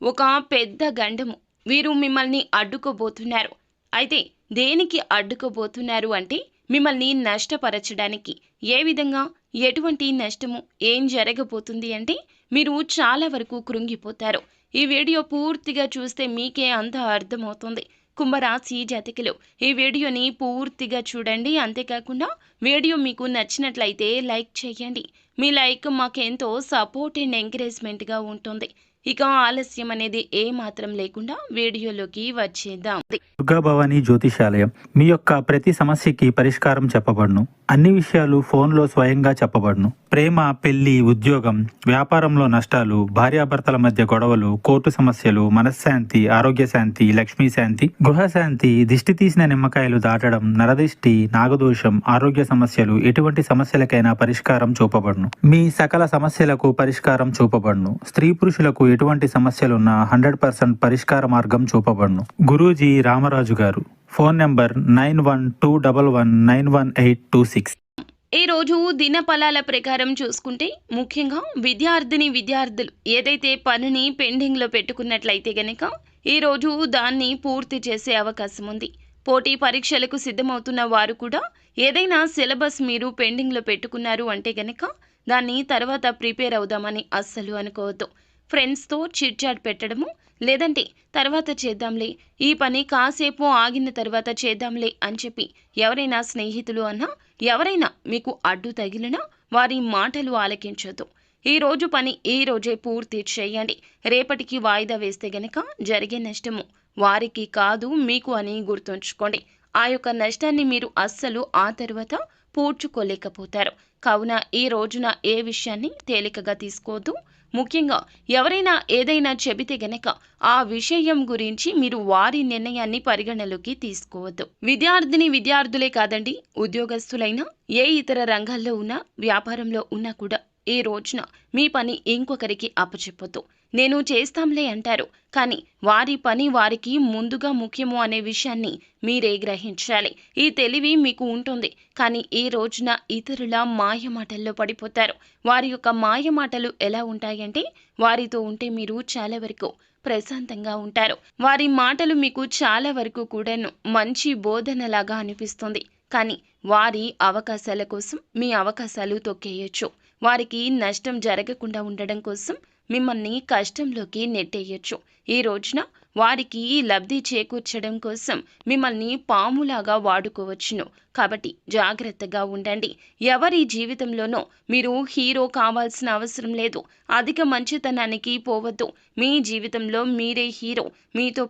ఒక పెద్ద గండము. వీరు మిమ్మల్ని అడ్డుకోబోతున్నారు. అయితే దేనికి అడ్డుకోబోతున్నారు అంటే మిమ్మల్ని నష్టపరచడానికి. ఏ విధంగా, ఎటువంటి నష్టము, ఏం జరగబోతుంది అంటే మీరు చాలా వరకు కృంగిపోతారు. ఈ వీడియో పూర్తిగా చూస్తే మీకే అంతా అర్థమవుతుంది. కుంభరాశి జాతకులు ఈ వీడియోని పూర్తిగా చూడండి. అంతేకాకుండా వీడియో మీకు నచ్చినట్లయితే లైక్ చేయండి. మీ లైక్ మాకెంతో సపోర్ట్ అండ్ ఎంకరేజ్మెంట్గా ఉంటుంది. ఇక ఆలస్యం అనేది ఏ మాత్రం లేకుండా వీడియోలోకి వచ్చేద్దాం. దుర్గా భవానీ జ్యోతిషాలయం మీ యొక్క ప్రతి సమస్యకి పరిష్కారం చెప్పబడును. అన్ని విషయాలు ఫోన్లో స్వయంగా చెప్పబడును. ప్రేమ, పెళ్లి, ఉద్యోగం, వ్యాపారంలో నష్టాలు, భార్యాభర్తల మధ్య గొడవలు, కోర్టు సమస్యలు, మనశ్శాంతి, ఆరోగ్య శాంతి, లక్ష్మీ శాంతి, గృహశాంతి, దిష్టి తీసిన నిమ్మకాయలు దాటడం, నరదిష్టి, నాగదోషం, ఆరోగ్య సమస్యలు, ఎటువంటి సమస్యలకైనా పరిష్కారం చూపబడును. మీ సకల సమస్యలకు పరిష్కారం చూపబడును. స్త్రీ పురుషులకు ఎటువంటి సమస్యలున్నా 100% పరిష్కార మార్గం చూపబడును. గురూజీ రామరాజు గారు. Phone number 9121191826. ఈ రోజు దినఫలాల ప్రకారం చూసుకుంటే ముఖ్యంగా విద్యార్థులు ఏదైతే పనిని పెండింగ్లో పెట్టుకున్నట్లయితే గనక ఈ రోజు దాన్ని పూర్తి చేసే అవకాశం ఉంది. పోటీ పరీక్షలకు సిద్ధమవుతున్న వారు కూడా ఏదైనా సిలబస్ మీరు పెండింగ్లో పెట్టుకున్నారు అంటే గనక దాన్ని తర్వాత ప్రిపేర్ అవుదామని అస్సలు అనుకోవద్దు. ఫ్రెండ్స్తో చిట్ చాట్ పెట్టడము, లేదంటే తర్వాత చేద్దాంలే, ఈ పని కాసేపు ఆగిన తర్వాత చేద్దాంలే అని చెప్పి ఎవరైనా స్నేహితులు అన్నా, ఎవరైనా మీకు అడ్డు తగిలినా వారి మాటలు ఆలకించొద్దు. ఈ రోజు పని ఈ రోజే పూర్తి చేయండి. రేపటికి వాయిదా వేస్తే గనక జరిగే నష్టము వారికి కాదు మీకు అని గుర్తుంచుకోండి. ఆ యొక్క నష్టాన్ని మీరు అస్సలు ఆ తర్వాత పూడ్చుకోలేకపోతారు. కావున ఈ రోజున ఏ విషయాన్ని తేలికగా తీసుకోవద్దు. ముఖ్యంగా ఎవరైనా ఏదైనా చెబితే గనక ఆ విషయం గురించి మీరు వారి నిర్ణయాన్ని పరిగణలోకి తీసుకోవద్దు. విద్యార్థులే కాదండి, ఉద్యోగస్తులైనా, ఏ ఇతర రంగాల్లో ఉన్నా, వ్యాపారంలో ఉన్నా కూడా ఈ రోజున మీ పని ఇంకొకరికి అప్పచెప్పొద్దు. నేను చేస్తాంలే అంటారు, కానీ వారి పని వారికి ముందుగా ముఖ్యము అనే విషయాన్ని మీరే గ్రహించాలి. ఈ తెలివి మీకు ఉంటుంది, కానీ ఈ రోజున ఇతరుల మాయమాటల్లో పడిపోతారు. వారి యొక్క మాయమాటలు ఎలా ఉంటాయంటే వారితో ఉంటే మీరు చాలా వరకు ప్రశాంతంగా ఉంటారు. వారి మాటలు మీకు చాలా వరకు కూడాను మంచి బోధనలాగా అనిపిస్తుంది, కానీ వారి అవకాశాల కోసం మీ అవకాశాలు తొక్కేయచ్చు. వారికి నష్టం జరగకుండా ఉండడం కోసం మిమ్మల్ని కష్టంలోకి నెట్టేయచ్చు. ఈ రోజున వారికి లబ్ధి చేకూర్చడం కోసం మిమ్మల్ని పాములాగా వాడుకోవచ్చును. కాబట్టి జాగ్రత్తగా ఉండండి. ఎవరి జీవితంలోనో మీరు హీరో కావాల్సిన అవసరం లేదు. అధిక మంచితనానికి పోవద్దు. మీ జీవితంలో మీరే హీరో. మీతో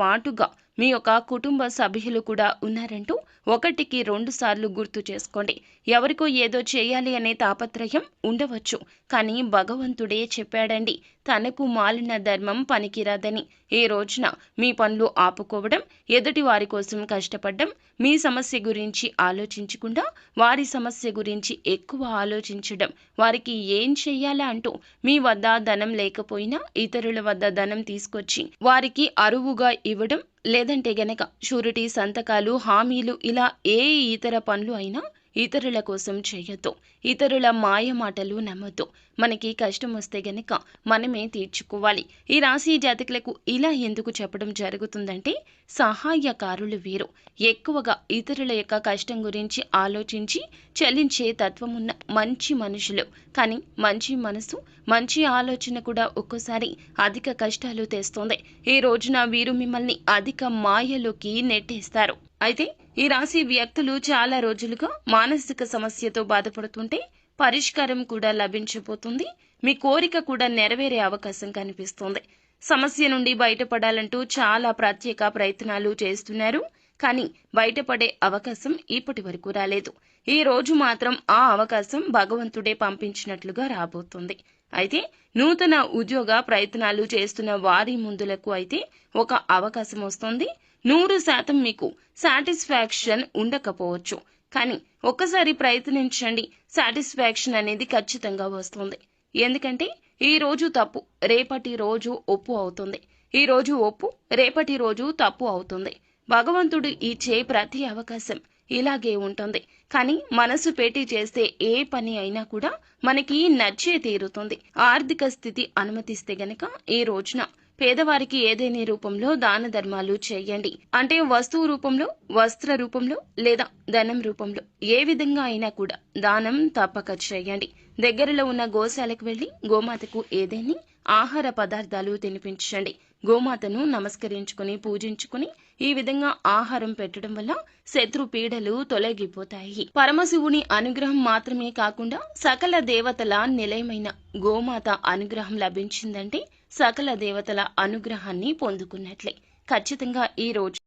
పాటుగా మీ యొక్క కుటుంబ సభ్యులు కూడా ఉన్నారంటూ 1కి 2 సార్లు గుర్తు చేసుకోండి. ఎవరికో ఏదో చేయాలి అనే తాపత్రయం ఉండవచ్చు, కానీ భగవంతుడే చెప్పాడండి, తనకు మాలిన ధర్మం పనికిరాదని. ఈ రోజున మీ పనులు ఆపుకోవడం, ఎదుటి వారి కోసం కష్టపడడం, మీ సమస్య గురించి ఆలోచించకుండా వారి సమస్య గురించి ఎక్కువ ఆలోచించడం, వారికి ఏం చెయ్యాలా అంటూ మీ వద్ద ధనం లేకపోయినా ఇతరుల వద్ద ధనం తీసుకొచ్చి వారికి అరువుగా ఇవ్వడం, లేదంటే గనక షూరిటీ సంతకాలు, హామీలు, ఇలా ఏ ఇతర పనులు అయినా ఇతరుల కోసం చేయొద్దు. ఇతరుల మాయ మాటలు నమ్మొద్దు. మనకి కష్టం వస్తే గనక మనమే తీర్చుకోవాలి. ఈ రాశి జాతకులకు ఇలా ఎందుకు చెప్పడం జరుగుతుందంటే సహాయకారులు వీరు ఎక్కువగా ఇతరుల యొక్క కష్టం గురించి ఆలోచించి చెల్లించే తత్వం ఉన్న మంచి మనుషులు. కానీ మంచి మనసు, మంచి ఆలోచన కూడా ఒక్కోసారి అధిక కష్టాలు తెస్తుంది. ఈ రోజున వీరు మిమ్మల్ని అధిక మాయలోకి నెట్టేస్తారు. అయితే ఈ రాశి వ్యక్తులు చాలా రోజులుగా మానసిక సమస్యతో బాధపడుతుంటే పరిష్కారం కూడా లభించబోతుంది. మీ కోరిక కూడా నెరవేరే అవకాశం కనిపిస్తుంది. సమస్య నుండి బయటపడాలంటూ చాలా ప్రత్యేక ప్రయత్నాలు చేస్తున్నారు, కానీ బయటపడే అవకాశం ఇప్పటి వరకు రాలేదు. ఈ రోజు మాత్రం ఆ అవకాశం భగవంతుడే పంపించినట్లుగా రాబోతుంది. అయితే నూతన ఉద్యోగ ప్రయత్నాలు చేస్తున్న వారి ముందులకు అయితే ఒక అవకాశం వస్తుంది. 100% మీకు సాటిస్ఫాక్షన్ ఉండకపోవచ్చు, కానీ ఒక్కసారి ప్రయత్నించండి. సాటిస్ఫాక్షన్ అనేది ఖచ్చితంగా వస్తుంది. ఎందుకంటే ఈ రోజు తప్పు రేపటి రోజు ఒప్పు అవుతుంది. ఈ రోజు ఒప్పు రేపటి రోజు తప్పు అవుతుంది. భగవంతుడు ఇచ్చే ప్రతి అవకాశం ఇలాగే ఉంటుంది. కానీ మనసు పెట్టి చేస్తే ఏ పని అయినా కూడా మనకి నచ్చే తీరుతుంది. ఆర్థిక స్థితి అనుమతిస్తే గనక ఈ రోజున పేదవారికి ఏదైనా రూపంలో దాన ధర్మాలు చేయండి. అంటే వస్తువు రూపంలో, వస్త్ర రూపంలో లేదా ధనం రూపంలో ఏ విధంగా అయినా కూడా దానం తప్పక చేయండి. దగ్గరలో ఉన్న గోశాలకు వెళ్లి గోమాతకు ఏదైనా ఆహార పదార్థాలు తినిపించండి. గోమాతను నమస్కరించుకుని పూజించుకుని ఈ విధంగా ఆహారం పెట్టడం వల్ల శత్రు పీడలు తొలగిపోతాయి. పరమశివుని అనుగ్రహం మాత్రమే కాకుండా సకల దేవతల నిలయమైన గోమాత అనుగ్రహం లభించిందంటే సకల దేవతల అనుగ్రహాన్ని పొందుకున్నట్లే. ఖచ్చితంగా ఈ రోజు